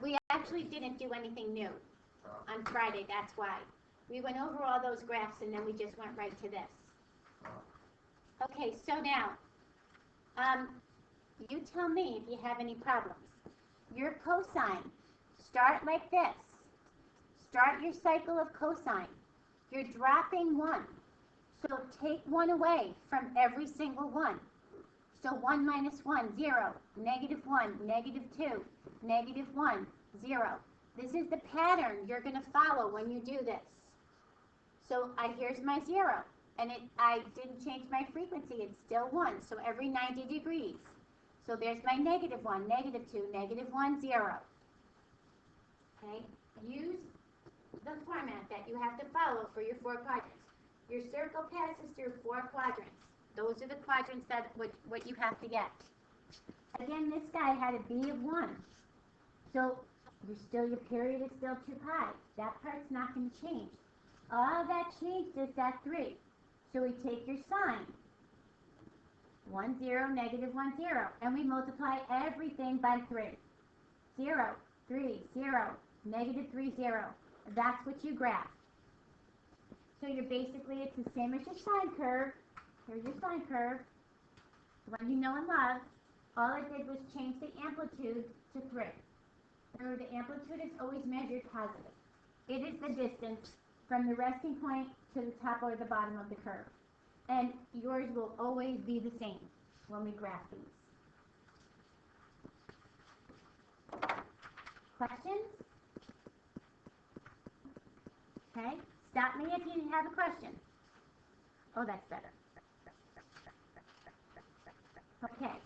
We actually didn't do anything new on Friday, that's why. We went over all those graphs and then we just went right to this. Okay, so now, you tell me if you have any problems. Your cosine, start like this. Start your cycle of cosine. You're dropping 1. So take 1 away from every single one. So 1 minus 1, 0. Negative 1, negative 2, negative 1, 0. This is the pattern you're going to follow when you do this. So here's my 0. And I didn't change my frequency. It's still 1. So every 90 degrees. So there's my negative 1, negative 2, negative 1, 0. Okay? Use the format that you have to follow for your 4 quadrants. Your circle passes through 4 quadrants. Those are the quadrants that what you have to get. Again, this guy had a B of 1. So your period is still 2 pi. That part's not going to change. All that changed is that 3. So we take your sign. 1, 0, negative 1, 0. And we multiply everything by 3. 0, 3, 0, negative 3, 0. That's what you graph. So you're basically, it's the same as your sine curve. Here's your sine curve. The one you know and love. All I did was change the amplitude to 3. Remember, the amplitude is always measured positive. It is the distance from the resting point to the top or the bottom of the curve. And yours will always be the same when we graph these. Questions? Okay, stop me if you have a question. Oh, that's better. Okay,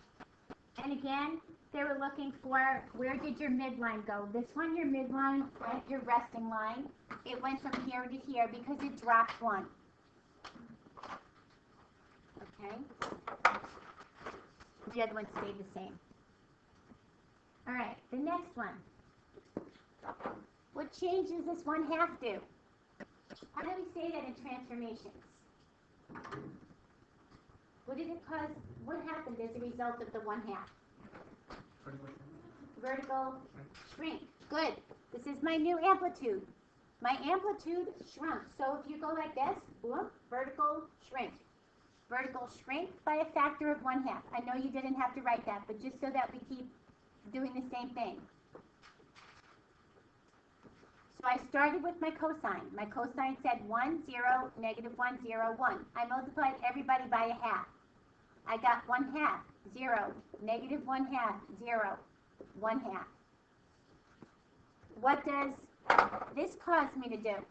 and again, they were looking for, where did your midline go? This one, your midline, went your resting line. It went from here to here because it dropped 1. Okay? The other one stayed the same. All right, the next one. What change does this 1/2 do? How do we say that in transformations? What did it cause? What happened as a result of the 1/2? Vertical shrink. Good. This is my new amplitude. My amplitude shrunk. So if you go like this, whoop, vertical shrink. Vertical shrink by a factor of 1/2. I know you didn't have to write that, but just so that we keep doing the same thing. So I started with my cosine. My cosine said 1, 0, negative 1, 0, 1. I multiplied everybody by a 1/2. I got 1/2, 0, negative 1/2, 0, 1/2. What does this cause me to do?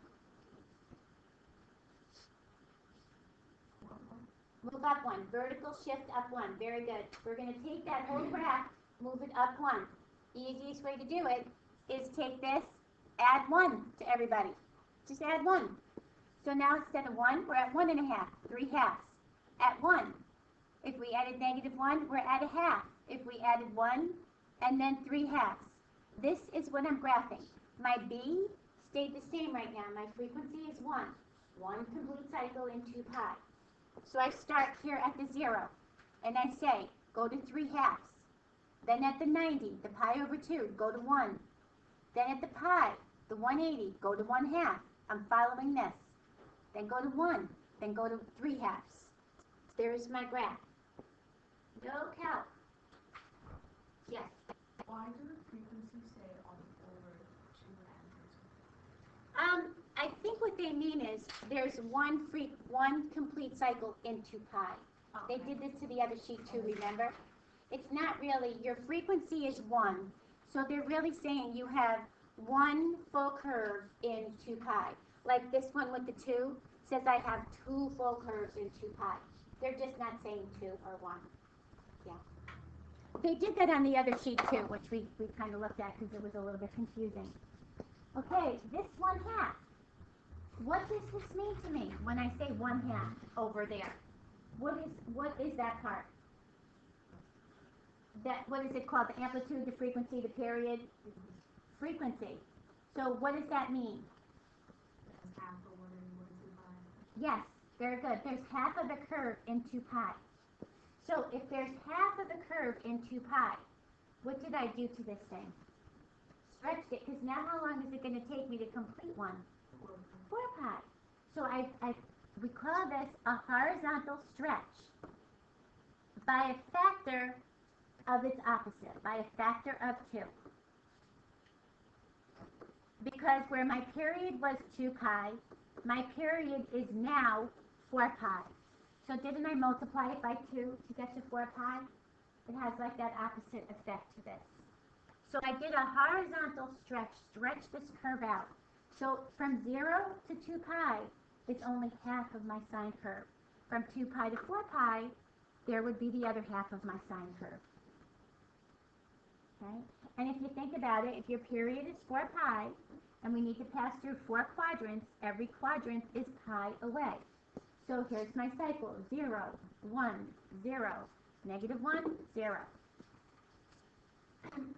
Move up 1. Vertical shift up 1. Very good. We're going to take that whole graph, move it up 1. Easiest way to do it is take this, add 1 to everybody. Just add 1. So now instead of 1, we're at 1 1/2, 3 halves. At 1. If we added negative 1, we're at a 1/2. If we added 1 and then 3 halves. This is what I'm graphing. My B stayed the same right now. My frequency is 1. 1 complete cycle in 2 pi. So I start here at the 0. And I say, go to 3 halves. Then at the 90, the pi over 2, go to 1. Then at the pi, the 180, go to 1/2. I'm following this. Then go to 1. Then go to 3 halves. There's my graph. No calc. Yes? Why do the frequencies say over 2 amperes? I think what they mean is there's one complete cycle in 2 pi. Okay. They did this to the other sheet too, remember? It's not really, your frequency is 1. So they're really saying you have 1 full curve in 2 pi. Like this one with the 2 says I have 2 full curves in 2 pi. They're just not saying 2 or 1. Yeah. They did that on the other sheet too, which we kind of looked at because it was a little bit confusing. Okay, this 1/2. What does this mean to me when I say 1/2 over there? What is that part? What is it called? The amplitude, the frequency, the period? Frequency. So what does that mean? Yes, very good. There's half of the curve in 2 pi. So if there's half of the curve in 2 pi, what did I do to this thing? stretched it, because now how long is it going to take me to complete one? 4 pi. So we call this a horizontal stretch by a factor of its opposite, by a factor of 2. Because where my period was 2 pi, my period is now 4 pi. So didn't I multiply it by 2 to get to 4 pi? It has like that opposite effect to this. So I did a horizontal stretch this curve out. So from 0 to 2 pi is only half of my sine curve. From 2 pi to 4 pi, there would be the other half of my sine curve. Okay? And if you think about it, if your period is 4 pi, and we need to pass through 4 quadrants, every quadrant is pi away. So here's my cycle, 0, 1, 0, -1, 0.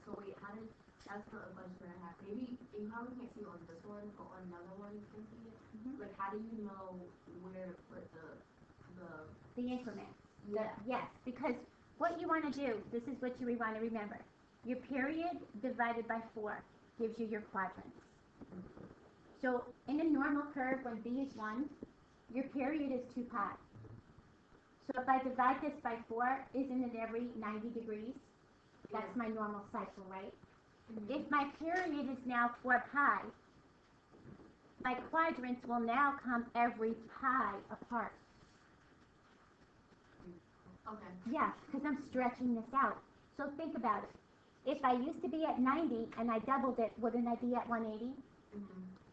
So wait, how did, that's the question I have. Maybe you probably can't see on this one, but on another one you can see it. Like, how do you know where to put The increments. yeah. Yes, because what you want to do, this is what you want to remember. Your period divided by 4 gives you your quadrants. So in a normal curve, when b is 1, your period is 2 pi. So if I divide this by 4, isn't it every 90 degrees? That's my normal cycle, right? If my period is now 4 pi, my quadrants will now come every pi apart. Okay. Yes, because I'm stretching this out. So think about it. If I used to be at 90 and I doubled it, wouldn't I be at 180?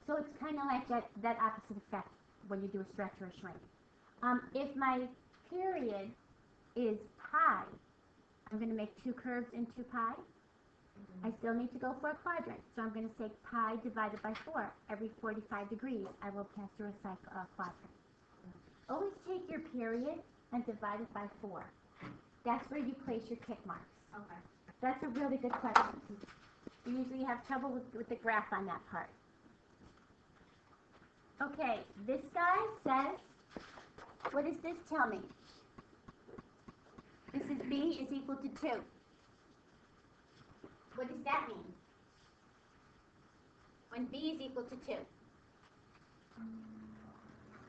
So it's kind of like that opposite effect when you do a stretch or a shrink. If my period is pi, I'm going to make 2 curves in 2 pi. I still need to go for a quadrant, so I'm going to say pi divided by 4. Every 45 degrees, I will pass through a quadrant. Always take your period and divide it by 4. That's where you place your tick marks. Okay. That's a really good question. You usually have trouble with the graph on that part. Okay, this guy says, what does this tell me? This is b is equal to 2. What does that mean? When b is equal to 2.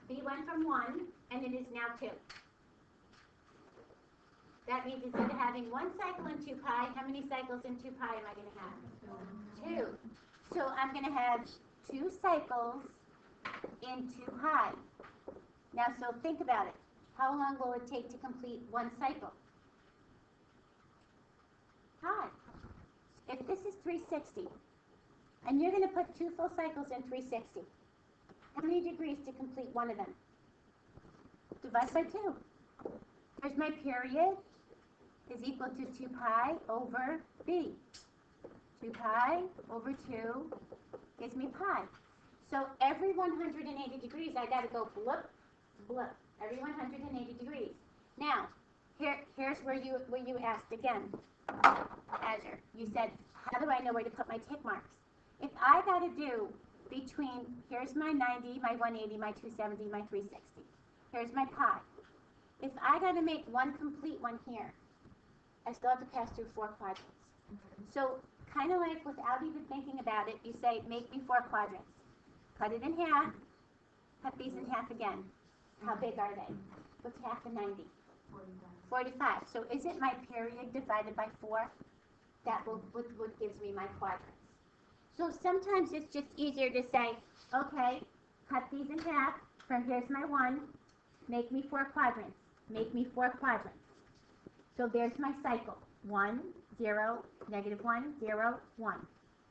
B went from 1, and it is now 2. That means instead of having 1 cycle in 2 pi, how many cycles in 2 pi am I going to have? 2. So I'm going to have 2 cycles in 2 pi. Now, so think about it. How long will it take to complete 1 cycle? Pi. If this is 360, and you're going to put 2 full cycles in 360, how many degrees to complete one of them? Divide by 2. There's my period is equal to 2 pi over b. 2 pi over 2 gives me pi. So every 180 degrees, I got to go blip, blip. Every 180 degrees. Now, here's where you asked again, Azure. You said, how do I know where to put my tick marks? If I got to do between, here's my 90, my 180, my 270, my 360. Here's my pi. If I got to make one complete one here, I still have to pass through 4 quadrants. So kind of like without even thinking about it, you say, make me 4 quadrants. Cut it in half, cut these in half again. How big are they? What's half of 90? 45. So is it my period divided by 4? That what gives me my quadrants. So sometimes it's just easier to say, okay, cut these in half. From here's my 1. Make me 4 quadrants. Make me 4 quadrants. So there's my cycle. 1, 0, -1, 0, 1.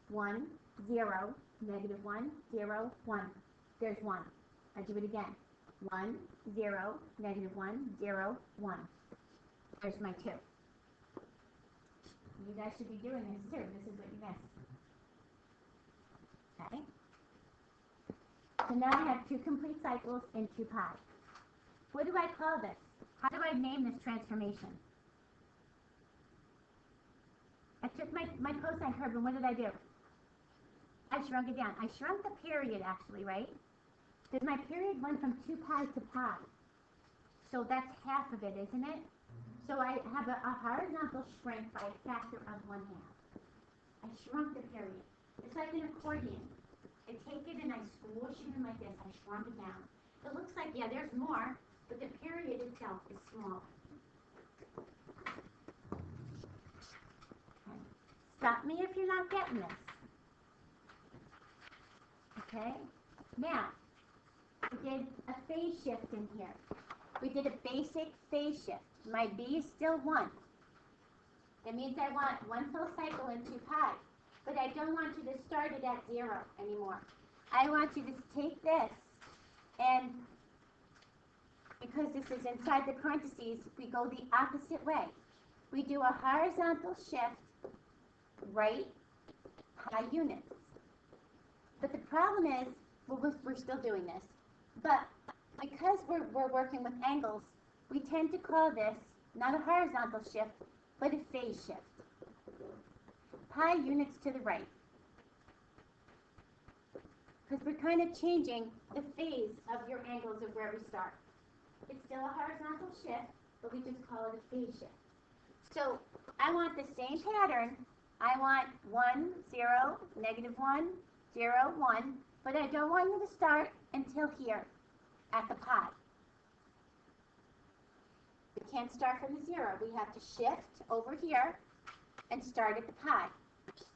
1, 0, -1, 0, 1. There's 1. I do it again. 1, 0, -1, 0, 1. There's my 2. You guys should be doing this too. This is what you missed. Okay? So now I have 2 complete cycles in 2 pi. What do I call this? How do I name this transformation? I took my cosine curve, and what did I do? I shrunk it down. I shrunk the period, actually, right? Because my period went from 2 pi to pi. So that's half of it, isn't it? So I have a horizontal shrink by a factor of 1/2. I shrunk the period. It's like an accordion. I take it and I swoosh it in like this. I shrunk it down. It looks like, yeah, there's more, but the period itself is small. Okay. Stop me if you're not getting this. Okay? Now, we did a phase shift in here. We did a basic phase shift. My B is still 1. That means I want 1 full cycle and 2 pi. But I don't want you to start it at 0 anymore. I want you to take this, and because this is inside the parentheses, we go the opposite way. We do a horizontal shift, right, pi units. But the problem is, well, we're still doing this, but because we're working with angles, we tend to call this not a horizontal shift, but a phase shift. Pi units to the right. Because we're kind of changing the phase of your angles of where we start. It's still a horizontal shift, but we just call it a phase shift. So I want the same pattern. I want 1, 0, -1, 0, 1, but I don't want you to start until here at the pi. We can't start from the 0. We have to shift over here and start at the pi.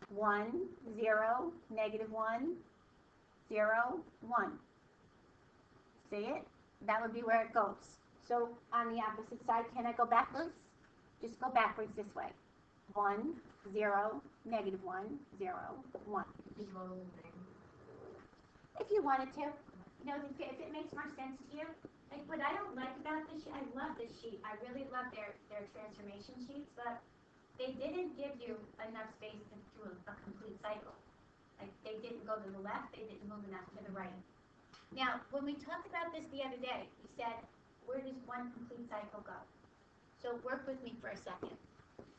1, 0, -1, 0, 1. See it? That would be where it goes. So on the opposite side, can I go backwards? Just go backwards this way. 1, 0, -1, 0, 1. If you wanted to. You know, if it makes more sense to you. Like, what I don't like about this sheet, I love this sheet. I really love their transformation sheets, but they didn't give you enough space to do a complete cycle. Like, they didn't go to the left, they didn't move enough to the right. Now, when we talked about this the other day, we said, where does one complete cycle go? So work with me for a second.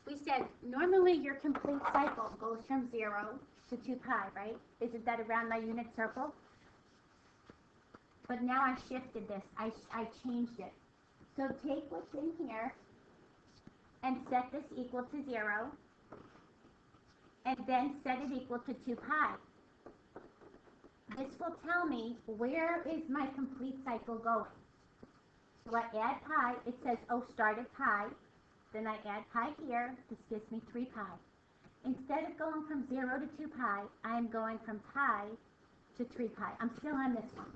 We said, normally your complete cycle goes from 0 to 2 pi, right? Isn't that around my unit circle? But now I shifted this. I changed it. So take what's in here and set this equal to 0, and then set it equal to 2 pi. This will tell me where is my complete cycle going. So I add pi. It says, oh, start at pi. Then I add pi here. This gives me 3 pi. Instead of going from 0 to 2 pi, I am going from pi to 3 pi. I'm still on this one.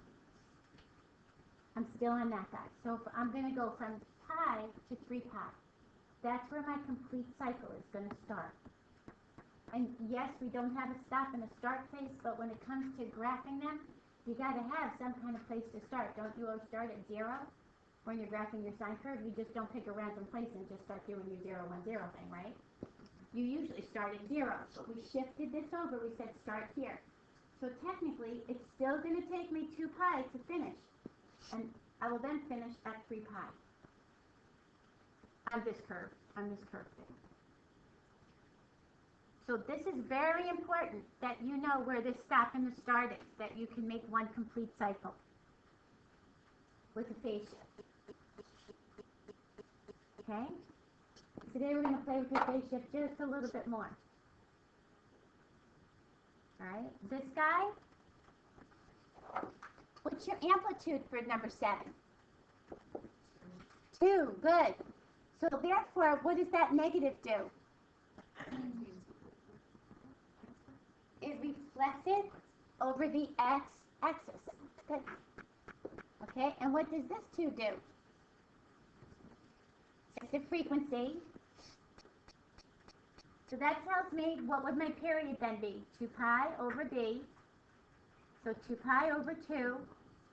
I'm still on that guy. So I'm going to go from pi to 3 pi. That's where my complete cycle is going to start. And yes, we don't have a stop and a start place, but when it comes to graphing them, you got to have some kind of place to start. Don't you always start at 0 when you're graphing your sine curve? You just don't pick a random place and just start doing your 0, 1, 0 thing, right? You usually start at 0, but we shifted this over. We said start here. So technically, it's still going to take me 2 pi to finish. And I will then finish at 3 pi on this curve thing. So this is very important that you know where the stop and the start is, that you can make one complete cycle with a phase shift. Okay? Today we're going to play with the phase shift just a little bit more. Alright, this guy, what's your amplitude for number 7? 2, good. So therefore, what does that negative do? It reflects it over the x-axis. Good. Okay, and what does this 2 do? It's the frequency. So that tells me, what would my period then be? 2 pi over b. So 2 pi over 2,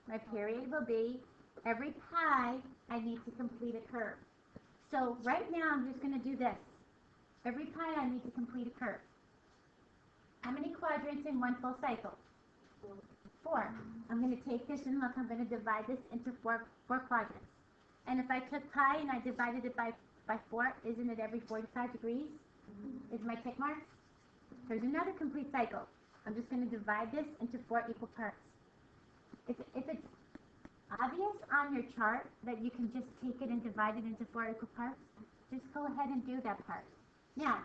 my period will be, every pi, I need to complete a curve. So right now, I'm just going to do this. Every pi, I need to complete a curve. How many quadrants in one full cycle? 4. I'm going to take this and look, I'm going to divide this into four quadrants. And if I took pi and I divided it by 4, isn't it every 45 degrees? Is my tick mark? There's another complete cycle. I'm just going to divide this into 4 equal parts. If it's obvious on your chart that you can just take it and divide it into 4 equal parts, just go ahead and do that part. Now,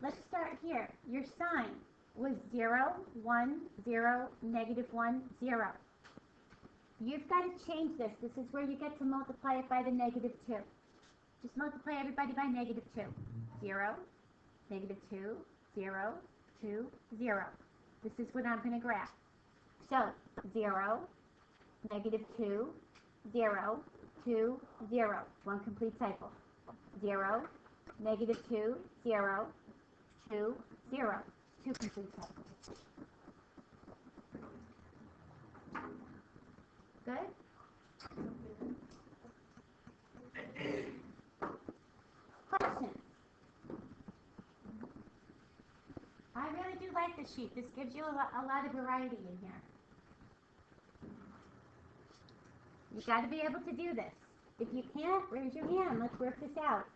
let's start here. Your sine. was 0, 1, 0, -1, 0. You've got to change this. This is where you get to multiply it by the -2. Just multiply everybody by -2. 0, -2, 0, 2, 0. This is what I'm going to graph. So, 0, -2, 0, 2, 0. One complete cycle. 0, -2, 0, 2, 0. Two complete cycles. Good? Questions? I really do like this sheet. This gives you a lot of variety in here. You got to be able to do this. If you can't, raise your hand. Let's work this out.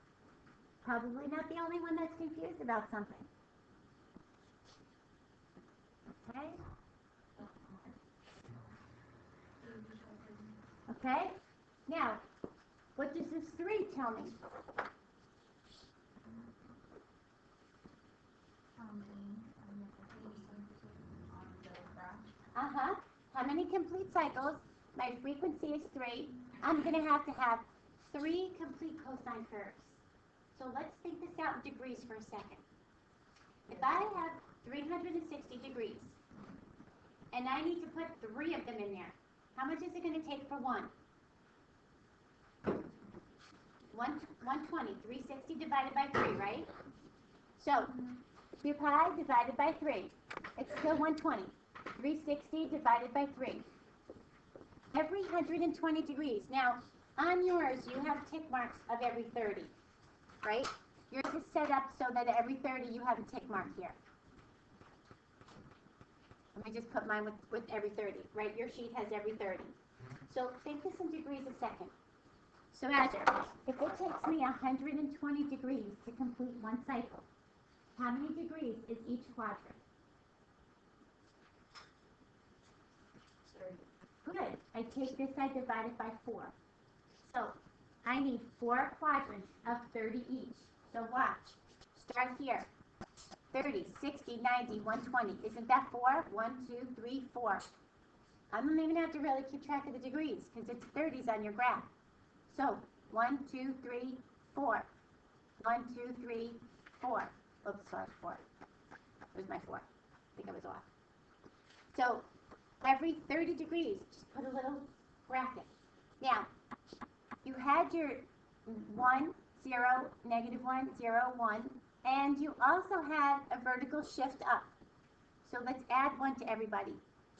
Probably not the only one that's confused about something. Okay? Okay? Now, what does this 3 tell me? How many complete cycles? My frequency is 3. I'm going to have 3 complete cosine curves. So let's think this out in degrees for a second. If I have 360 degrees, and I need to put 3 of them in there, how much is it going to take for one? 120, 360 divided by 3, right? So, 2 pi divided by 3, it's still 120. 360 divided by 3. Every 120 degrees. Now, on yours, you have tick marks of every 30, right? Yours is set up so that every 30 you have a tick mark here. Let me just put mine with every 30, right? Your sheet has every 30. So think this in degrees a second. So if it takes me 120 degrees to complete one cycle, how many degrees is each quadrant? Good. I take this, I divide it by 4. So I need 4 quadrants of 30 each. So watch. Start here. 30, 60, 90, 120. Isn't that 4? 1, 2, 3, 4. I don't even have to really keep track of the degrees because it's 30s on your graph. So 1, 2, 3, 4. 1, 2, 3, 4. Oops, sorry, 4. Where's my 4? I think I was off. So every 30 degrees, just put a little bracket. Now, you had your 1, 0, -1, 0, 1, and you also had a vertical shift up. So let's add 1 to everybody.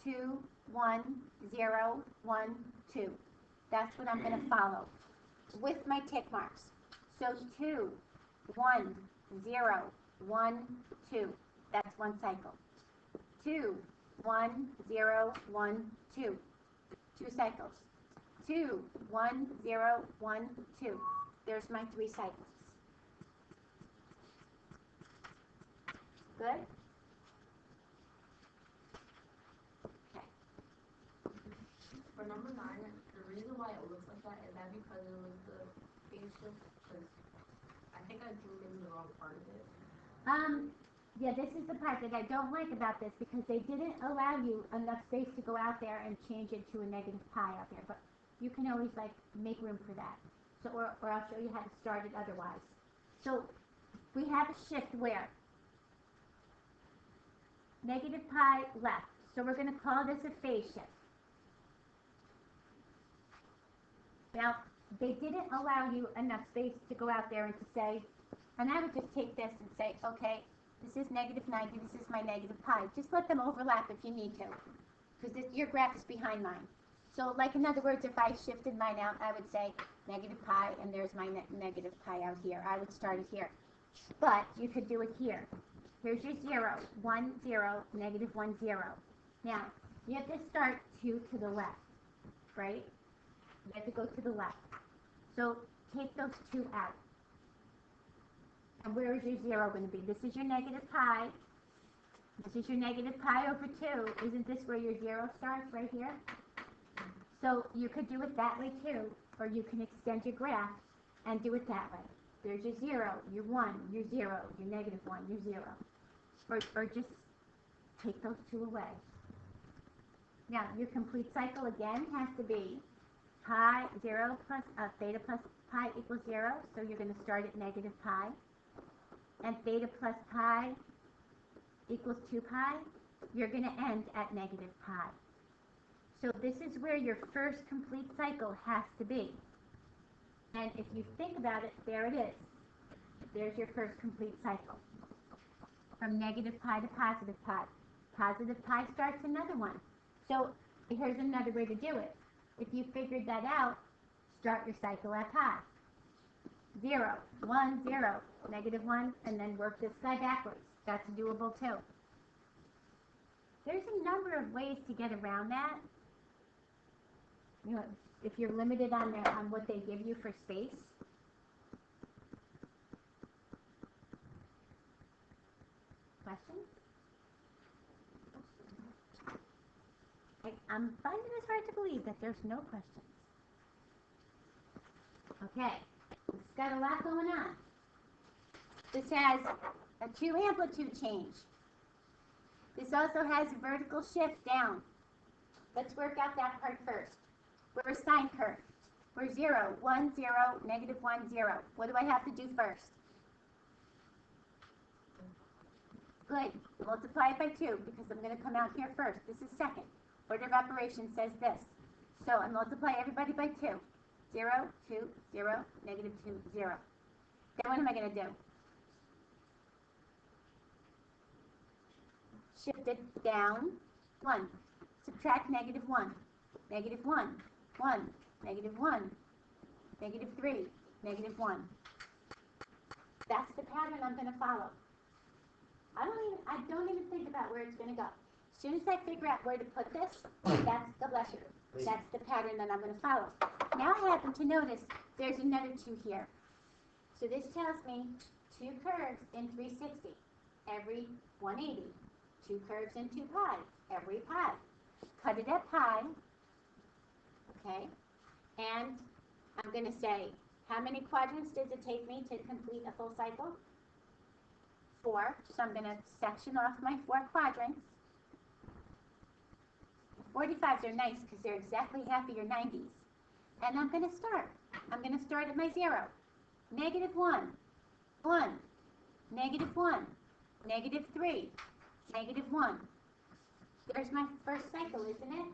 2, 1, 0, 1, 2. That's what I'm going to follow with my tick marks. So 2, 1, 0, 1, 2. That's one cycle. 2, 1, 0, 1, 2. 2 cycles. 2, 1, 0, 1, 2. There's my 3 cycles. Good? Okay. For number 9, the reason why it looks like that, is that because it was the phase shift? Because I think I drew maybe the wrong part of it. Yeah, this is the part that I don't like about this because they didn't allow you enough space to go out there and change it to a negative pi out there. But you can always make room for that. So, or I'll show you how to start it otherwise. So we have a shift where negative pi left. So we're going to call this a phase shift. Now, they didn't allow you enough space to go out there and to say, and I would just take this and say, okay, this is -90, this is my negative pi. Just let them overlap if you need to, because your graph is behind mine. So, like, in other words, if I shifted mine out, I would say negative pi, and there's my negative pi out here. I would start it here. But you could do it here. Here's your 0, 1, 0, -1, 0. Now, you have to start 2 to the left, right? You have to go to the left. So, take those 2 out. And where is your 0 going to be? This is your negative pi. This is your negative pi over 2. Isn't this where your 0 starts, right here? So you could do it that way too, or you can extend your graph and do it that way. There's your 0, your 1, your 0, your -1, your 0. Or just take those 2 away. Now, your complete cycle again has to be pi 0 plus theta plus pi equals 0, so you're going to start at negative pi. And theta plus pi equals 2 pi, you're going to end at negative pi. So this is where your first complete cycle has to be. And if you think about it, there it is. There's your first complete cycle. From negative pi to positive pi. Positive pi starts another one. So here's another way to do it. If you figured that out, start your cycle at pi. 0, 1, 0, negative 1, and then work this guy backwards. That's doable too. There's a number of ways to get around that. You know, if you're limited on what they give you for space. Questions? I'm finding this hard to believe that there's no questions. Okay, it's got a lot going on. This has a 2 amplitude change. This also has a vertical shift down. Let's work out that part first. We're a sine curve. We're 0, 1, 0, negative 1, 0. What do I have to do first? Good. Multiply it by 2 because I'm going to come out here first. This is second. Order of operations says this. So I multiply everybody by 2. 0, 2, 0, negative 2, 0. Then what am I going to do? Shift it down 1. Subtract negative 1. Negative 1. 1. Negative 1. Negative 3. Negative 1. That's the pattern I'm going to follow. I don't even think about where it's going to go. As soon as I figure out where to put this, that's the pattern that I'm going to follow. Now I happen to notice there's another 2 here. So this tells me 2 curves in 360 every 180. 2 curves in 2 pi every pi. Cut it at pi. Okay. And I'm going to say, how many quadrants does it take me to complete a full cycle? 4. So I'm going to section off my 4 quadrants. 45s are nice because they're exactly half of your 90s. And I'm going to start. I'm going to start at my 0. Negative 1. 1. Negative 1. Negative 3. Negative 1. There's my first cycle, isn't it?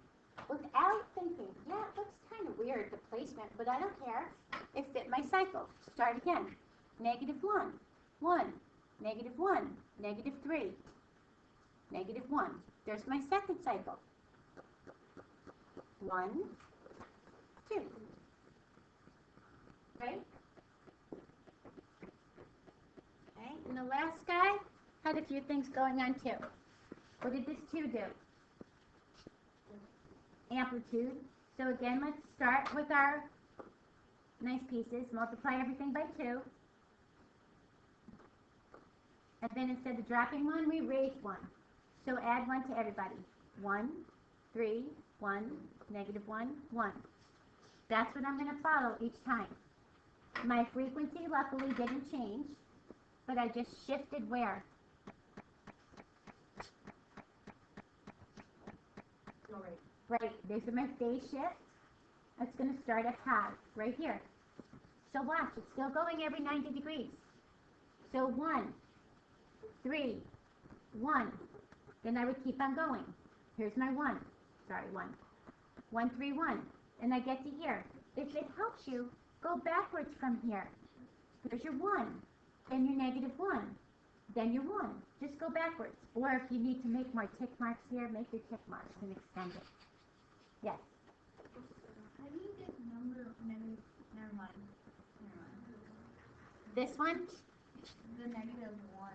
Without thinking, yeah, it looks kind of weird, the placement, but I don't care. It fit my cycle. Start again. Negative 1. 1. Negative 1. Negative 3. Negative 1. There's my second cycle. 1, 2. Right? Okay, and the last guy had a few things going on too. What did this 2 do? Amplitude. So again, let's start with our nice pieces. Multiply everything by 2. And then instead of dropping 1, we raised 1. So add 1 to everybody. 1, 3, 1, negative 1, 1. That's what I'm going to follow each time. My frequency luckily didn't change, but I just shifted where? Right, there's my phase shift. It's going to start at pi, right here. So watch, it's still going every 90 degrees. So 1, 3, 1. Then I would keep on going. Here's my 1. Sorry, 1. 1, 3, 1. And I get to here. If it helps you, go backwards from here. Here's your 1. Then your negative 1. Then your 1. Just go backwards. Or if you need to make more tick marks here, make your tick marks and extend it. Yes? How do you get number? Never mind. This one? The negative 1.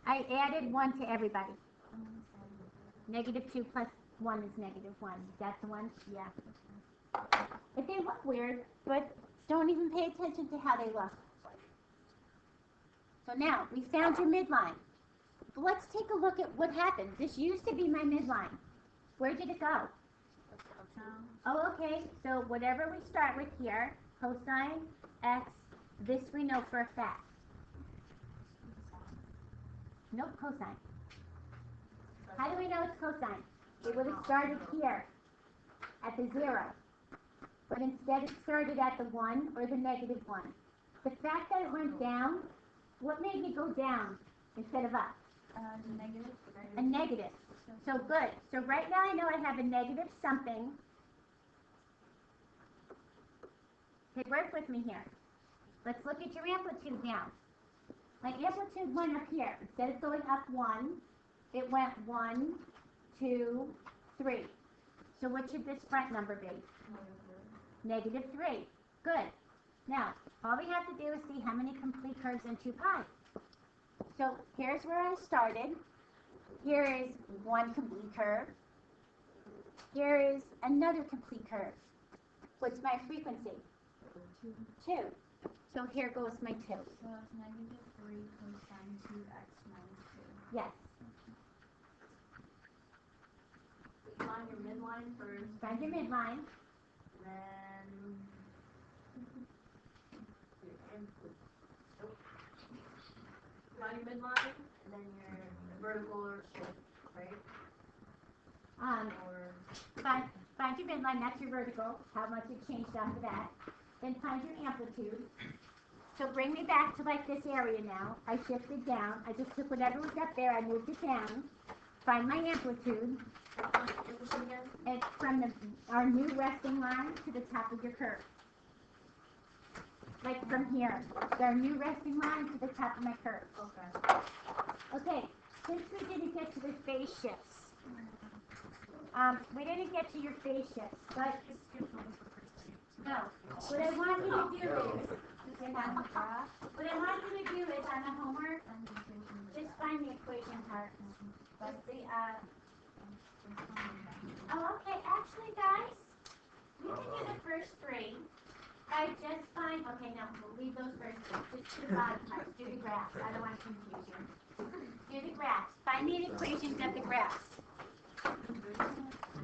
I added 1 to everybody. Negative 2 plus 1 is negative 1. Is that the one? Yeah. But they look weird, but don't even pay attention to how they look. So now, we found your midline. But let's take a look at what happened. This used to be my midline. Where did it go? Oh, okay. So whatever we start with here, cosine x, this we know for a fact. Nope, cosine. How do we know it's cosine? It would have started here at the 0. But instead it started at the 1 or the negative 1. The fact that it went down, what made it go down instead of up? Negative. A negative. So good. So right now I know I have a negative something. Okay, work with me here. Let's look at your amplitude now. My amplitude went up here. Instead of going up 1, it went 1, 2, 3. So what should this front number be? Negative 3. Good. Now, all we have to do is see how many complete curves in 2 pi. So here's where I started. Here is one complete curve. Here is another complete curve. What's my frequency? 2. So here goes my 2. So it's negative 3 cosine 2x minus 2. Yes. Find your midline first. Find your midline. Then find your midline, and then your vertical or slope, right? Or Find your midline, that's your vertical, how much it changed after that. Then find your amplitude. So bring me back to like this area now. I shifted down. I just took whatever was up there, I moved it down. Find my amplitude. It's from our new resting line to the top of your curve. Like from here. Our new resting line to the top of my curve. okay. Okay, since we didn't get to the phase shifts, we didn't get to your phase shifts, but no. What I want you to do is, what I want you to do is on the homework, just find the equation part. Just the, oh, okay, actually, guys, we can do the first 3. I just find, okay, no, we'll leave those first 3. Just do the bottom parts. Do the graphs. I don't want to confuse you. Do the graphs. Find the equations of the graphs.